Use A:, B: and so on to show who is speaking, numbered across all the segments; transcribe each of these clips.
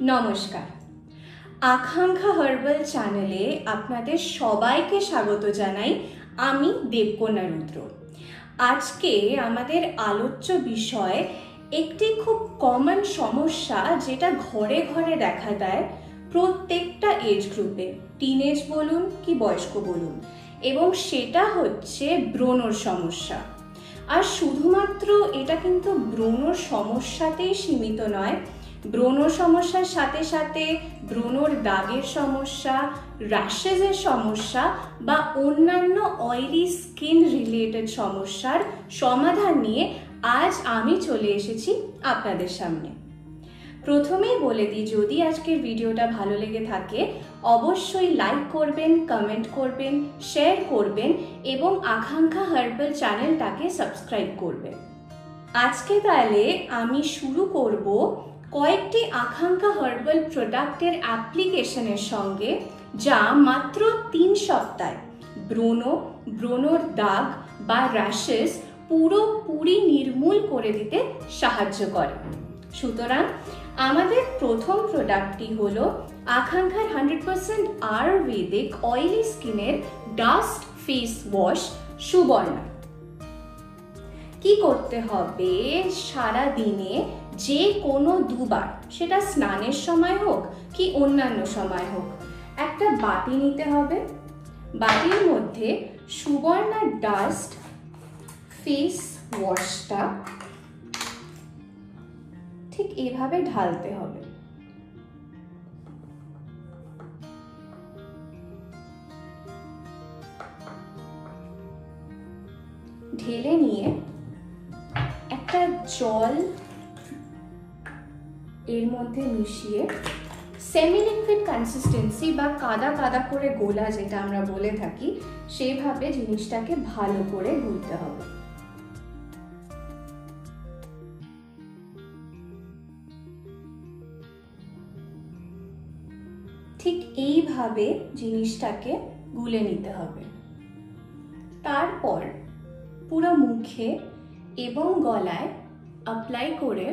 A: নমস্কার, আকাঙ্ক্ষা হার্বাল চ্যানেলে আপনাদের সবাইকে স্বাগত জানাই। আমি দেবকন্যা রুদ্র। আজকে আমাদের আলোচ্য বিষয় একটি খুব কমন সমস্যা, যেটা ঘরে ঘরে দেখা দেয় প্রত্যেকটা এজ গ্রুপে, টিনেজ বলুন কি বয়স্ক বলুন, এবং সেটা হচ্ছে ব্রণর সমস্যা। আর শুধুমাত্র এটা কিন্তু ব্রণর সমস্যাতেই সীমিত নয়, ব্রণ সমস্যার সাথে সাথে ব্রণর দাগের সমস্যা, র্যাশেসের সমস্যা বা অন্যান্য অয়েলি স্কিন রিলেটেড সমস্যার সমাধান নিয়ে আজ আমি চলে এসেছি আপনাদের সামনে। প্রথমেই বলে দিই, যদি আজকের ভিডিওটা ভালো লেগে থাকে অবশ্যই লাইক করবেন, কমেন্ট করবেন, শেয়ার করবেন এবং আকাঙ্ক্ষা হার্বাল চ্যানেলটাকে সাবস্ক্রাইব করবেন। আজকে তাহলে আমি শুরু করব কয়েকটি আকাঙ্ক্ষা হার্বাল প্রোডাক্টের অ্যাপ্লিকেশনের সঙ্গে, যা মাত্র 3 সপ্তাহে ব্রণর দাগ বা র্যাশেস পুরোপুরি নির্মূল করে দিতে সাহায্য করে। সুতরাং আমাদের প্রথম প্রোডাক্টটি হলো আকাঙ্ক্ষার 100% আয়ুর্বেদিক অয়েলি স্কিনের ডাস্ট ফেস ওয়াশ সুবর্ণা। কি করতে হবে? সারা দিনে যে কোনো দুবার, সেটা স্নানের সময় হোক কি অন্যান্য সময় হোক, একটা বাটি নিতে হবে। বাটির মধ্যে সুবর্ণা ডাস্ট ফেস ওয়াশটা ঠিক এভাবে ঢালতে হবে। ঢেলে নিয়ে একটা জল এর মধ্যে মিশিয়ে সেমি লিকুইড কনসিস্টেন্সি বা কাদা কাদা করে গোলা, যেটা আমরা বলে থাকি, সেভাবে জিনিসটাকে ভালো করে গুলতে হবে। ঠিক এইভাবে জিনিসটাকে গুলে নিতে হবে। তারপর পুরো মুখে এবং গলায় অ্যাপ্লাই করে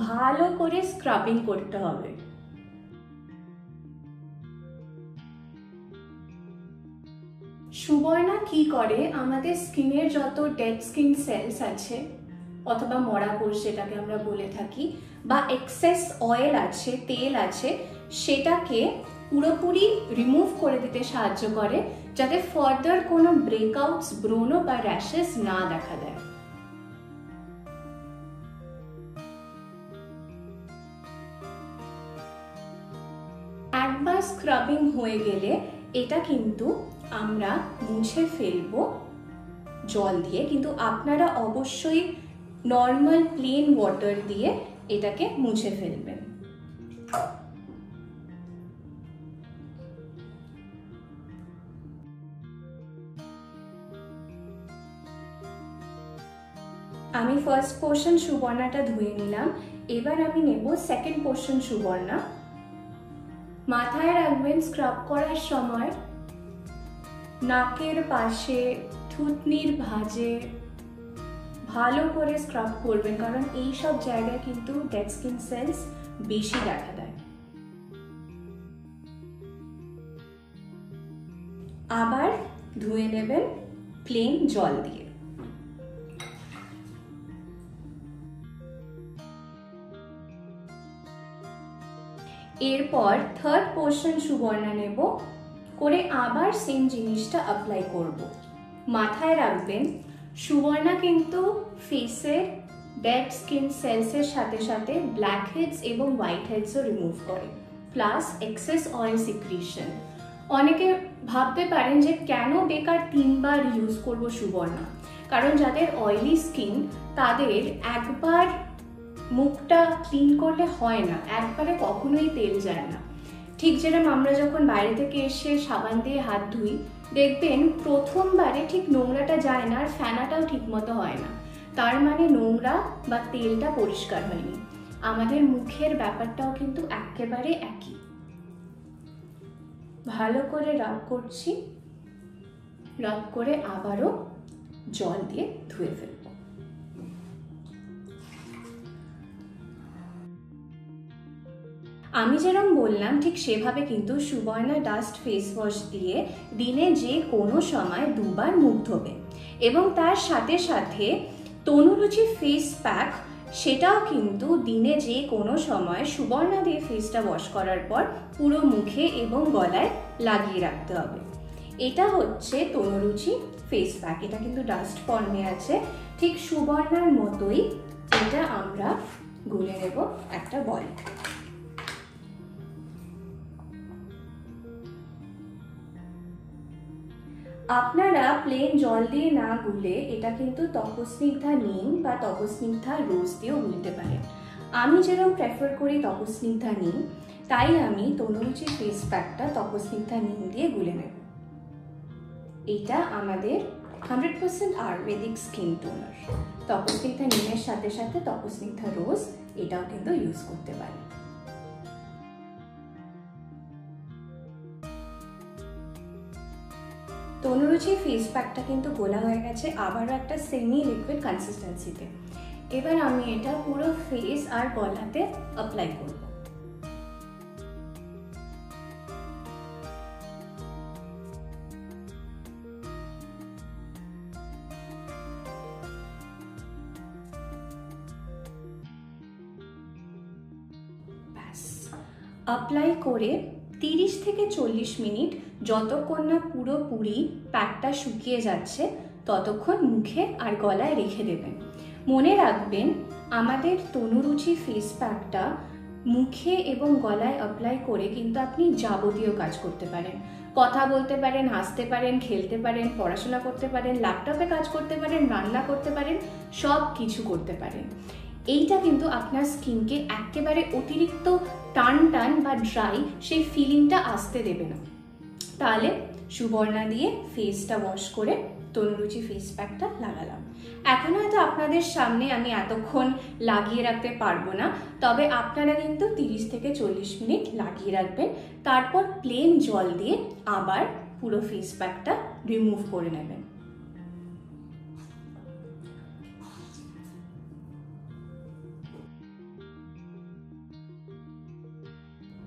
A: ভালো করে স্ক্রাবিং করতে হবে। সুবর্ণা কি করে, আমাদের স্কিনের যত ডেড স্কিন সেলস আছে অথবা মরা কোষ যেটাকে আমরা বলে থাকি, বা এক্সেস অয়েল আছে, তেল আছে, সেটাকে পুরোপুরি রিমুভ করে দিতে সাহায্য করে, যাতে ফার্দার কোনো ব্রেকআউটস, ব্রণ বা র্যাশেস না দেখা দেয়। একবার স্ক্রাবিং হয়ে গেলে এটা কিন্তু আমরা মুছে ফেলবো জল দিয়ে, কিন্তু আপনারা অবশ্যই নর্মাল প্লেন ওয়াটার দিয়ে এটাকে মুছে ফেলবেন। আমি ফার্স্ট পোর্শন সুবর্ণাটা ধুয়ে নিলাম, এবার আমি নেব সেকেন্ড পোর্শন সুবর্ণা। মাথায় রাখবেন স্ক্রাব করার সময় নাকের পাশে, থুতনির ভাঁজে ভালো করে স্ক্রাব করবেন, কারণ এই সব জায়গায় কিন্তু ডেড স্কিন সেলস বেশি দেখা দেয়। আবার ধুয়ে নেবেন প্লেন জল দিয়ে। এরপর থার্ড পোর্শন সুবর্ণা নেব, করে আবার সেম জিনিসটা অ্যাপ্লাই করব। মাথায় রাখবেন সুবর্ণা কিন্তু ফেসের ডেড স্কিন সেলসের সাথে সাথে ব্ল্যাক হেডস এবং হোয়াইট হেডসও রিমুভ করে, প্লাস এক্সেস অয়েল সিক্রিশন। অনেকে ভাবতে পারেন যে কেন বেকার 3 বার ইউজ করব সুবর্ণা, কারণ যাদের অয়েলি স্কিন তাদের একবার মুখটা ক্লিন করলে হয় না, একবারে কখনোই তেল যায় না। ঠিক যেরকম আমরা যখন বাইরে থেকে এসে সাবান দিয়ে হাত ধুই, দেখবেন প্রথমবারে ঠিক নোংরাটা যায় না, আর ফেনাটাও ঠিক মতো হয় না, তার মানে নোংরা বা তেলটা পরিষ্কার হয়নি। আমাদের মুখের ব্যাপারটাও কিন্তু একেবারে একই। ভালো করে রাব করছি, রাব করে আবারও জল দিয়ে ধুয়ে ফেলব। আমি যেরকম বললাম ঠিক সেভাবে কিন্তু সুবর্ণা ডাস্ট ফেস ওয়াশ দিয়ে দিনে যে কোনো সময় 2 বার মুখ ধোবে এবং তার সাথে সাথে তনুরুচি ফেস প্যাক সেটাও কিন্তু দিনে যে কোনো সময় সুবর্ণা দিয়ে ফেসটা ওয়াশ করার পর পুরো মুখে এবং গলায় লাগিয়ে রাখতে হবে। এটা হচ্ছে তনুরুচি ফেস প্যাক, এটা কিন্তু ডাস্ট ফর্মে আছে, ঠিক সুবর্ণার মতোই। এটা আমরা গুলে নেব একটা বল। আপনারা প্লেন জল দিয়ে না গুলে এটা কিন্তু তপস্নিগ্ধা নিম বা তপস্নিগ্ধা রোজ দিয়েও গুলতে পারেন। আমি যেরকম প্রেফার করি তপস্নিগ্ধা নিম, তাই আমি তনুরুচি ফেস প্যাকটা তপস্নিগ্ধা নিম দিয়ে গুলে নেব। এটা আমাদের 100% আয়ুর্বেদিক স্কিন টোনার। তপস্নিগ্ধা নিমের সাথে সাথে তপস্নিগ্ধা রোজ এটাও কিন্তু ইউজ করতে পারেন। তনুরুচি ফেস প্যাকটা কিন্তু গোলা হয়ে গেছে, আবারও একটা সেমি লিকুইড কনসিস্টেন্সিতে। এবার আমি এটা পুরো ফেস আর গলাতে অ্যাপ্লাই করব। অ্যাপ্লাই করে 30 থেকে 40 মিনিট যতক্ষণ না পুরোপুরি প্যাকটা শুকিয়ে যাচ্ছে ততক্ষণ মুখে আর গলায় রেখে দেবেন। মনে রাখবেন আমাদের তনুরুচি ফেস প্যাকটা মুখে এবং গলায় অ্যাপ্লাই করে কিন্তু আপনি যাবতীয় কাজ করতে পারেন, কথা বলতে পারেন, হাসতে পারেন, খেলতে পারেন, পড়াশোনা করতে পারেন, ল্যাপটপে কাজ করতে পারেন, রান্না করতে পারেন, সব কিছু করতে পারেন। এইটা কিন্তু আপনার স্কিনকে একেবারে অতিরিক্ত টান টান বা ড্রাই সেই ফিলিংটা আসতে দেবে না। তাহলে সুবর্ণা দিয়ে ফেসটা ওয়াশ করে তনুরুচি ফেস প্যাকটা লাগালাম। এখন হয়তো আপনাদের সামনে আমি এতক্ষণ লাগিয়ে রাখতে পারবো না, তবে আপনারা কিন্তু 30 থেকে 40 মিনিট লাগিয়ে রাখবেন, তারপর প্লেন জল দিয়ে আবার পুরো ফেস প্যাকটা রিমুভ করে নেবেন।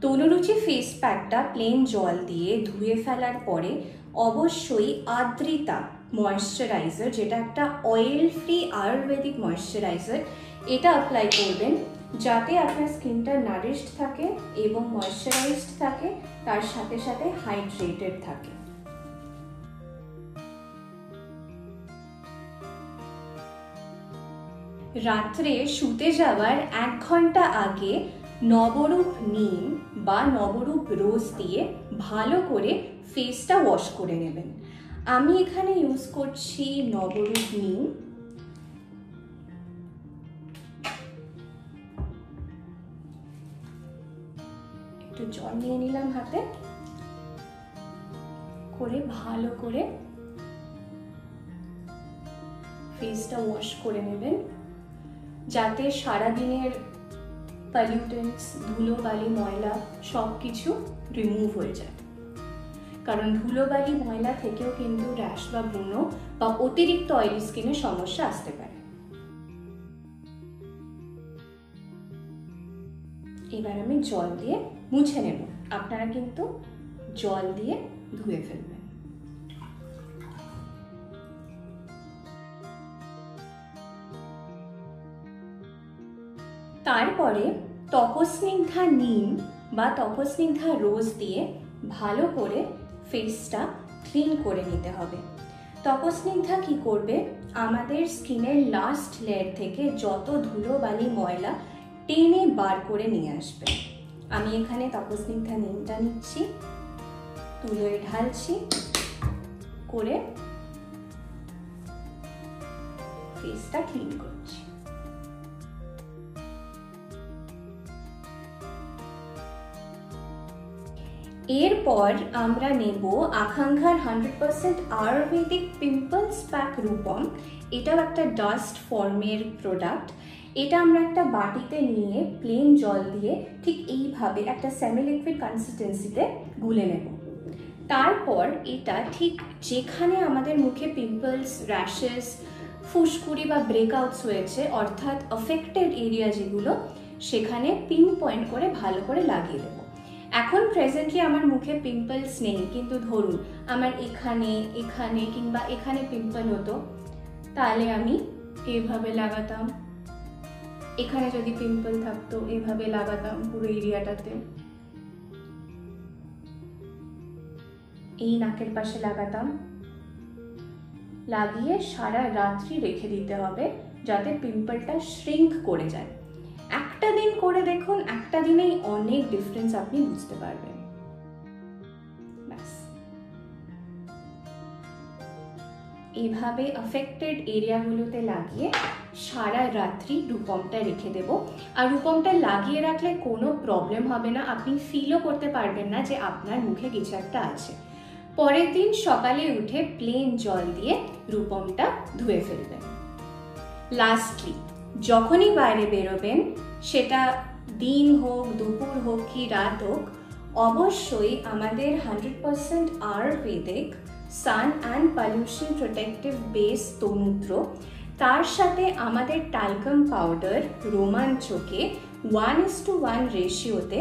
A: তনুরুচি ফেস প্যাকটা প্লেন জল দিয়ে ধুয়ে ফেলার পরে অবশ্যই আদ্রিতা ময়েশ্চারাইজার, যেটা একটা অয়েল ফ্রি আয়ুর্বেদিক ময়েশ্চারাইজার, এটা অ্যাপ্লাই করবেন যাতে আপনার স্কিনটা নারিশড থাকে এবং ময়েশ্চারাইজড থাকে, তার সাথে সাথে হাইড্রেটেড থাকে। রাত্রে শুতে যাওয়ার 1 ঘন্টা আগে নবরূপ নিম বা নবরূপ রোজ দিয়ে ভালো করে ফেসটা ওয়াশ করে নেবেন। আমি এখানে ইউজ করছি নবরূপ নিম। একটু জল নিয়ে নিলাম হাতে, করে ভালো করে ফেসটা ওয়াশ করে নেবেন যাতে সারাদিনের পলিউটেন্টস, ধুলোবালি, ময়লা সব কিছু রিমুভ হয়ে যায়। কারণ ধুলোবালি, ময়লা থেকেও কিন্তু র্যাশ বা ব্রণ বা অতিরিক্ত অয়েলি স্কিনের সমস্যা আসতে পারে। এবার আমি জল দিয়ে মুছে নেব, আপনারা কিন্তু জল দিয়ে ধুয়ে ফেলবেন। তারপরে তপস্নিগ্ধা নিম বা তপস্নিগ্ধা রোজ দিয়ে ভালো করে ফেসটা ক্লিন করে নিতে হবে। তপস্নিগ্ধা কি করবে, আমাদের স্কিনের লাস্ট লেয়ার থেকে যত ধুলোবালি, ময়লা টেনে বার করে নিয়ে আসবে। আমি এখানে তপস্নিগ্ধা নিমটা নিচ্ছি, তুলোয় ঢালছি, করে ফেসটা ক্লিন করছি। এরপর আমরা নেব আকাঙ্ক্ষার 100% আয়ুর্বেদিক পিম্পলস প্যাক রূপম। এটাও একটা ডাস্ট ফর্মের প্রোডাক্ট। এটা আমরা একটা বাটিতে নিয়ে প্লেন জল দিয়ে ঠিক এইভাবে একটা সেমি লিকুইড কনসিস্টেন্সিতে গুলে নেব। তারপর এটা ঠিক যেখানে আমাদের মুখে পিম্পলস, র্যাশেস, ফুসকুড়ি বা ব্রেকআউটস হয়েছে, অর্থাৎ অ্যাফেক্টেড এরিয়া যেগুলো, সেখানে পিন পয়েন্ট করে ভালো করে লাগিয়ে দেবো। এখন প্রেজেন্টলি আমার মুখে পিম্পলস নেই, কিন্তু ধরুন আমার এখানে এখানে কিংবা এখানে পিম্পল হতো, তাহলে আমি এভাবে লাগাতাম। এখানে যদি পিম্পল থাকতো এভাবে লাগাতাম পুরো এরিয়াটাতে, এই নাকের পাশে লাগাতাম, লাগিয়ে সারা রাত্রি রেখে দিতে হবে যাতে পিম্পলটা শ্রিঙ্ক করে যায়। একটা দিন করে দেখুন, একটা দিনেই অনেক ডিফারেন্স আপনি বুঝতে পারবেন। ব্যাস, এভাবে অ্যাফেক্টেড এরিয়াগুলোতে লাগিয়ে সারা রাত্রি রূপমটা রেখে দেব। আর রূপমটা লাগিয়ে রাখলে কোনো প্রবলেম হবে না, আপনি ফিলও করতে পারবেন না যে আপনার মুখে কিছু একটা আছে। পরের দিন সকালে উঠে প্লেন জল দিয়ে রূপমটা ধুয়ে ফেলবেন। লাস্টলি, যখনই বাইরে বেরোবেন, সেটা দিন হোক, দুপুর হোক কি রাত হোক, অবশ্যই আমাদের 100% আয়ুর্বেদিক সান অ্যান্ড পলিউশন প্রোটেক্টিভ বেস তনুত্র, তার সাথে আমাদের টালকাম পাউডার রোমাঞ্চকে 1:1 রেশিওতে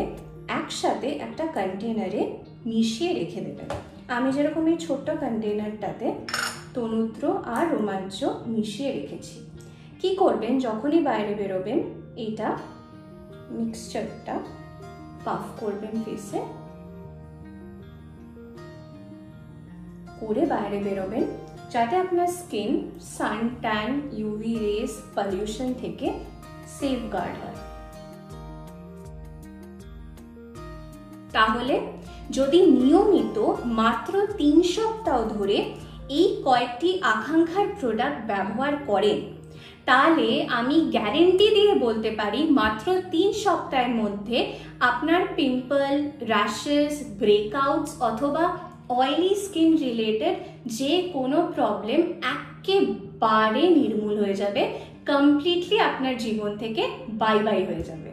A: একসাথে একটা কন্টেনারে মিশিয়ে রেখে দেবেন। আমি যেরকম এই ছোট্ট কন্টেনারটাতে তনুত্র আর রোমাঞ্চ মিশিয়ে রেখেছি। কি করবেন, যখনই বাইরে বেরোবেন এটা মিক্সচারটা পাফ করবেন ফেসে, করে বাইরে বেরোবেন যাতে আপনার স্কিন সান, ট্যান, ইউভি রেস, পলিউশন থেকে সেফগার্ড হয়। তাহলে যদি নিয়মিত মাত্র 3 সপ্তাহ ধরে এই কয়েকটি আকাঙ্ক্ষার প্রোডাক্ট ব্যবহার করেন, তাহলে আমি গ্যারেন্টি দিয়ে বলতে পারি মাত্র 3 সপ্তাহের মধ্যে আপনার পিম্পল, র্যাশেস, ব্রেকআউটস অথবা অয়েলি স্কিন রিলেটেড যে কোনো প্রবলেম একেবারে নির্মূল হয়ে যাবে, কমপ্লিটলি আপনার জীবন থেকে বাই বাই হয়ে যাবে।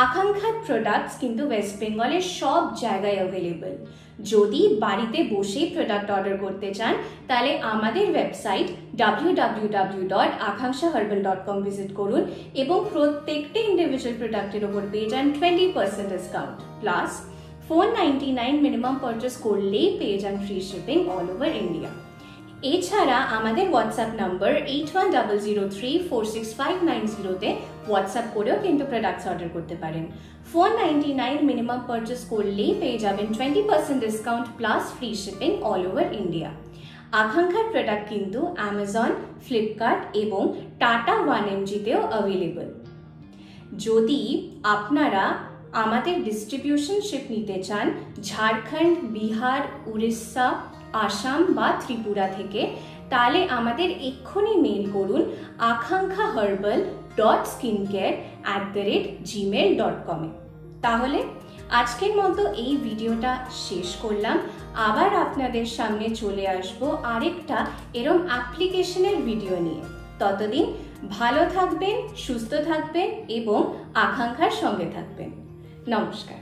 A: আকাঙ্ক্ষার প্রোডাক্টস কিন্তু ওয়েস্ট বেঙ্গলের সব জায়গায় অ্যাভেলেবল। যদি বাড়িতে বসেই প্রোডাক্ট অর্ডার করতে চান, তাহলে আমাদের ওয়েবসাইট www.akankshaherbal.com ভিজিট করুন এবং প্রত্যেকটি ইন্ডিভিজুয়াল প্রোডাক্টের ওপর পেয়ে যান 20% ডিসকাউন্ট, প্লাস $499 মিনিমাম পারচেস করলেই পেয়ে যান free shipping all over India. এছাড়া আমাদের হোয়াটসঅ্যাপ নাম্বার 8100346590-তে হোয়াটসঅ্যাপ করেও কিন্তু প্রোডাক্টস অর্ডার করতে পারেন। $499 মিনিমাম পারচেস করলেই পেয়ে যাবেন 20% discount plus free shipping all over India. আকাঙ্ক্ষার প্রোডাক্ট কিন্তু অ্যামাজন, ফ্লিপকার্ট এবং টাটা 1mgতেও অ্যাভেলেবল। যদি আপনারা আমাদের ডিস্ট্রিবিউশনশিপ নিতে চান ঝাড়খণ্ড, বিহার, উড়িষ্যা, আসাম বা ত্রিপুরা থেকে, তাহলে আমাদের এক্ষুনি মেইল করুন akankhaherbal.skincare@gmail.com। তাহলে আজকের মতো এই ভিডিওটা শেষ করলাম। আবার আপনাদের সামনে চলে আসবো আরেকটা এরম অ্যাপ্লিকেশনের ভিডিও নিয়ে। ততদিন ভালো থাকবেন, সুস্থ থাকবেন এবং আকাঙ্ক্ষার সঙ্গে থাকবেন। নমস্কার।